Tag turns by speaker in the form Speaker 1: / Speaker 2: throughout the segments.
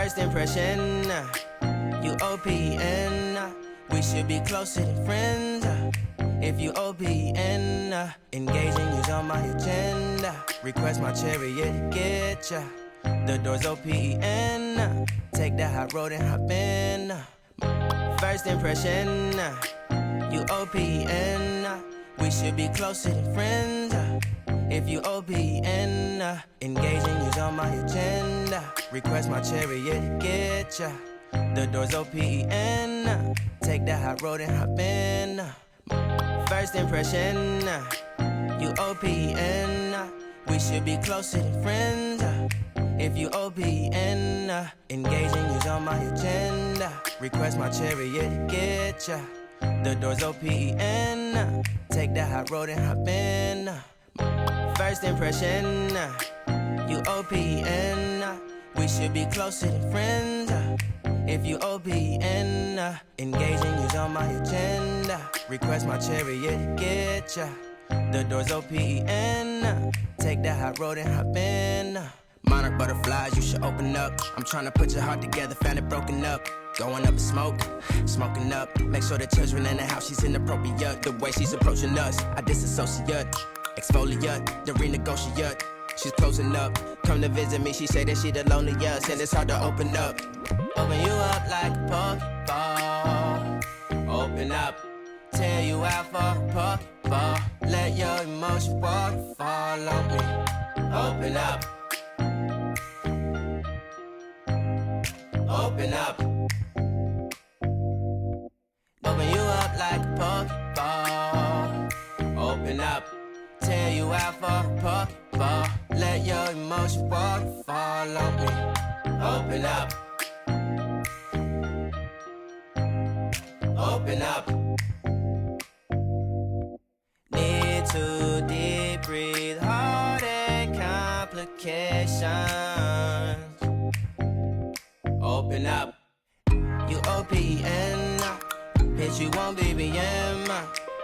Speaker 1: First impression, you OPN, we should be closer than friends. If you OPN, engaging you's on my agenda. Request my chariot to get ya. The door's OPN, take that hot road and hop in. First impression, you OPN, we should be closer than friends. If you OPN, engaging you's on my agenda. Request my chariot to get ya. The door's OPN, take that hot road and hop in. First impression, you OPN, we should be closer than friends. If you OPN, engaging you's on my agenda. Request my chariot to get ya. The door's OPN, take that hot road and hop in. First impression, you OPN, we should be closer than friends. If you OPN, engaging you's on my agenda. Request my chariot to get ya. The door's OPN, take that hot road and hop in. Monarch butterflies, you should open up. I'm trying to put your heart together, found it broken up. Going up in smoke, smoking up. Make sure the children in the house, she's inappropriate. The way she's approaching us, I disassociate. Exfoliate, the renegotiate. She's closing up, come to visit me. She say that she the loneliest, and it's hard to open up. Open you up like a Pokeball. Open up, tear you out for a Pokeball. Let your emotions waterfall on me. Open up. Open up. Open you up like a Pokeball. Open up, tear you out for a Pokeball. Let your emotions waterfall on me. Open up. Open up. Need to deep breathe, heart and complications. Open up. You OPN, bitch you won't BBM.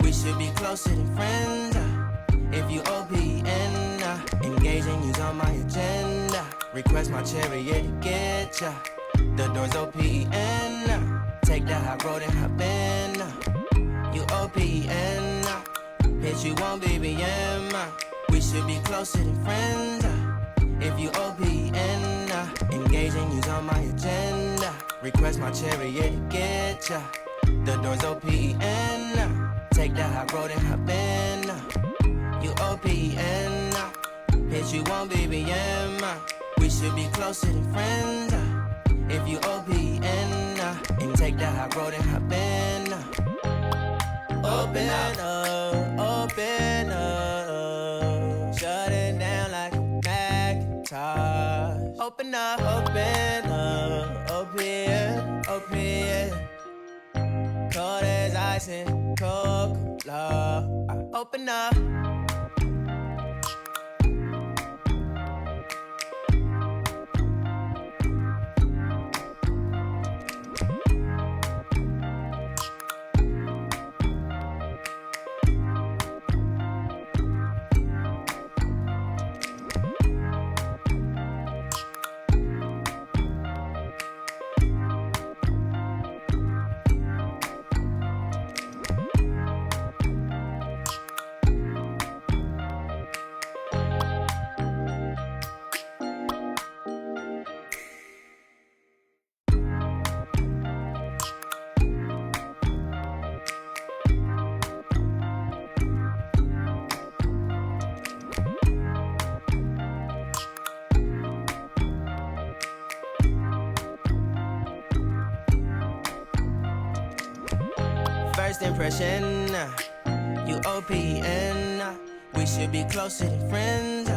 Speaker 1: We should be closer than friends. If you OPN, engaging you's on my agenda. Request my chariot to get ya. The door's OPN, take that hot road and hop in. You OPN, bitch you won't BBM. We should be closer than friends. If you OPN, engaging you's on my agenda. Request my chariot to get ya. The door's OPN, take that hot road and hop in. You OPN, bitch you won't BBM. We should be closer than friends. If you OPN, and take that hot road and hop in. Open up, open up, shut it down like a Macintosh. Open up, open up, open, open. Cold as ice and Coca-Cola. Open up. First impression, you OPN, we should be closer than friends.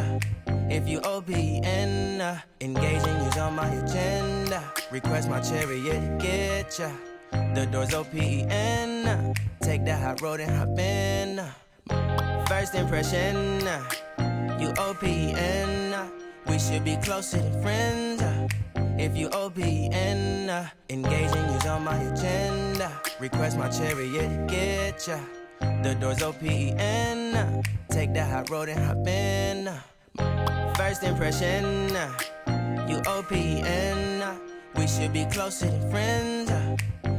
Speaker 1: If you OPN, engaging you's on my agenda. Request my chariot to get ya. The door's OPN, take that hot road and hop in. First impression, you OPN, we should be closer than friends. If you OPN, engaging you's on my agenda. Request my chariot to get ya. The door's OPN, take that hot road and hop in. First impression, you OPN, we should be closer than friends.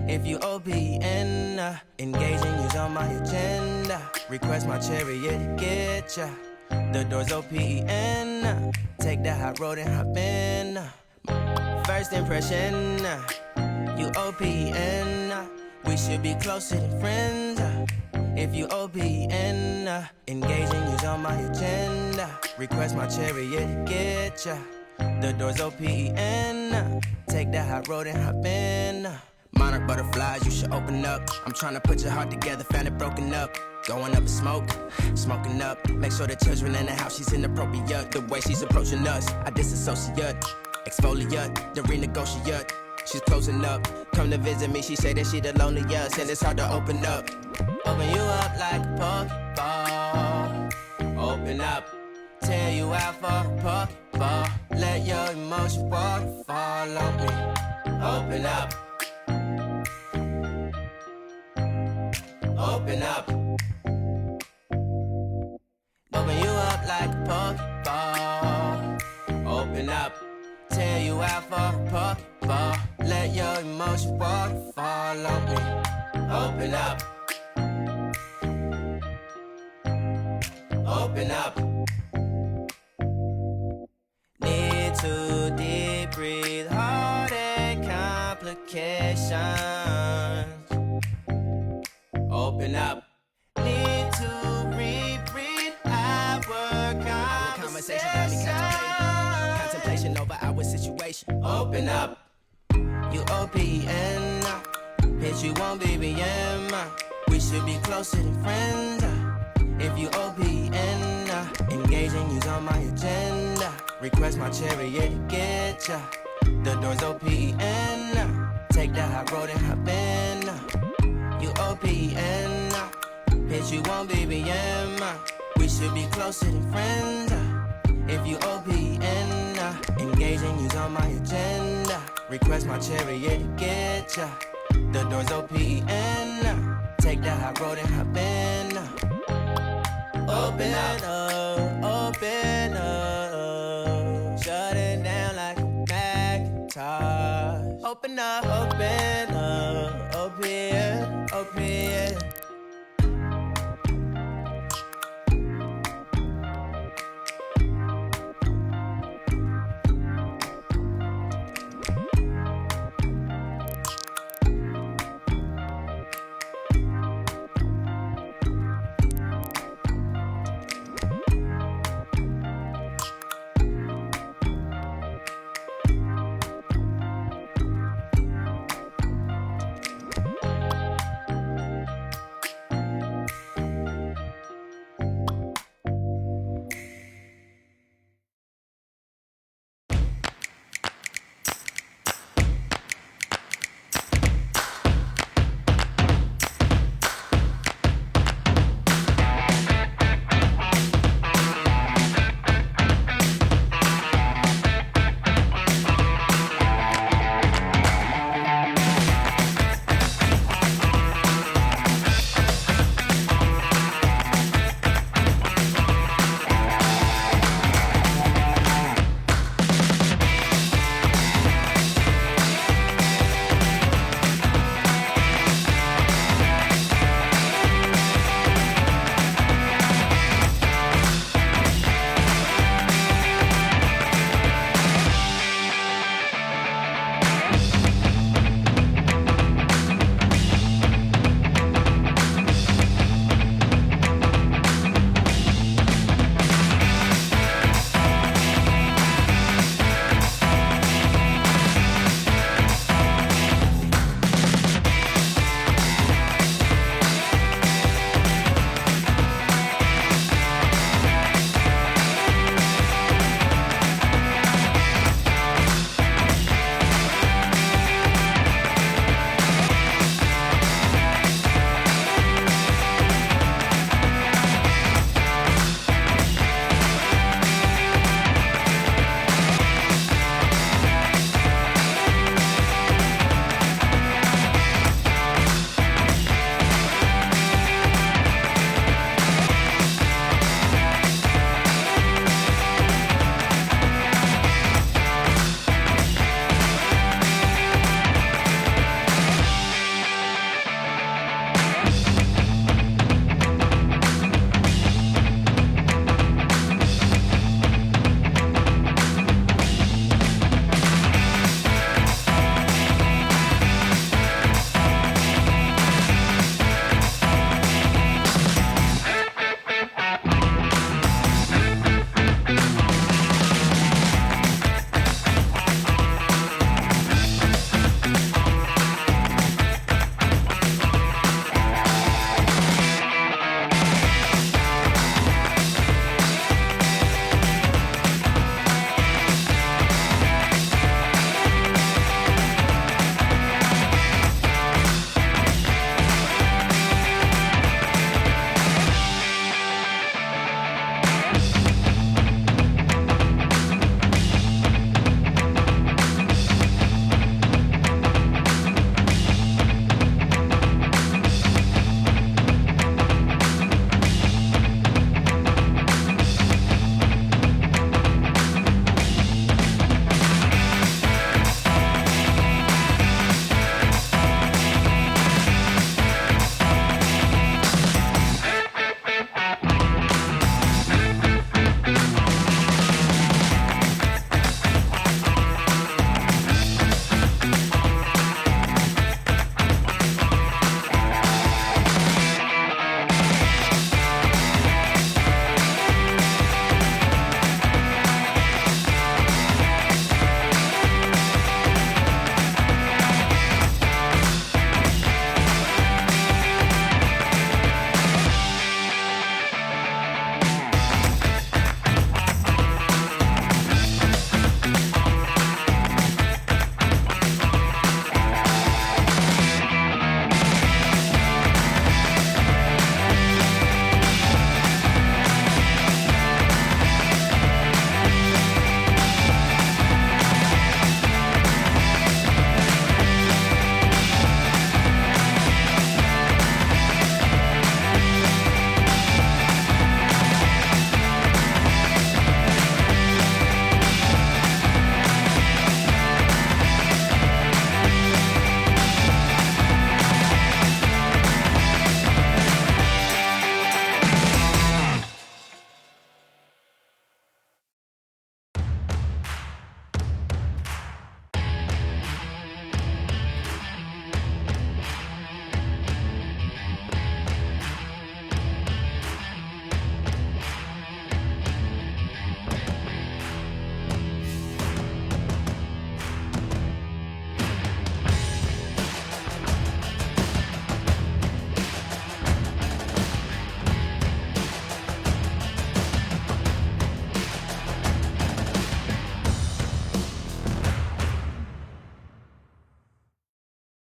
Speaker 1: If you OPN, engaging you's on my agenda. Request my chariot to get ya. The door's OPN. Take the hot road and hop in. First impression, you OPN. We should be closer than friends. If you OPN, engaging you's on my agenda. Request my chariot to get ya. The door's OPN. Take the hot road and hop in. Monarch butterflies, you should open up. I'm trying to put your heart together, found it broken up. Going up in smoke, smoking up. Make sure the children in the house, she's inappropriate. The way she's approaching us, I disassociate. Exfoliate, the renegotiate. She's closing up. Come to visit me, she say that she the loneliest, and it's hard to open up. Open you up like a Pokeball. Open up, tear you out for a Pokeball. Let your emotion waterfall on me. Open up. Open up. Open you up like a Pokeball. Open up. Tear you out for a Pokeball. Let your emotion waterfall on me. Open up. Open up. Need to deep breathe, heartache complications. Open up. Need to reread our conversation. Got me contemplation over our situation. Open up. You OPN. Bitch, you won't BBM. We should be closer than friends. If you OPN, engaging you's on my agenda. Request my chariot to get ya. The door's OPN. Take the hot road and hop in. You OPN, bitch, you won't BBM. We should be closer than friends. If you OPN, engaging you's on my agenda. Request my chariot to get ya. The door's OPN. Take the hot road and hop in. Open up, open up. Shut it down like a Macintosh. Open up, open up, open up.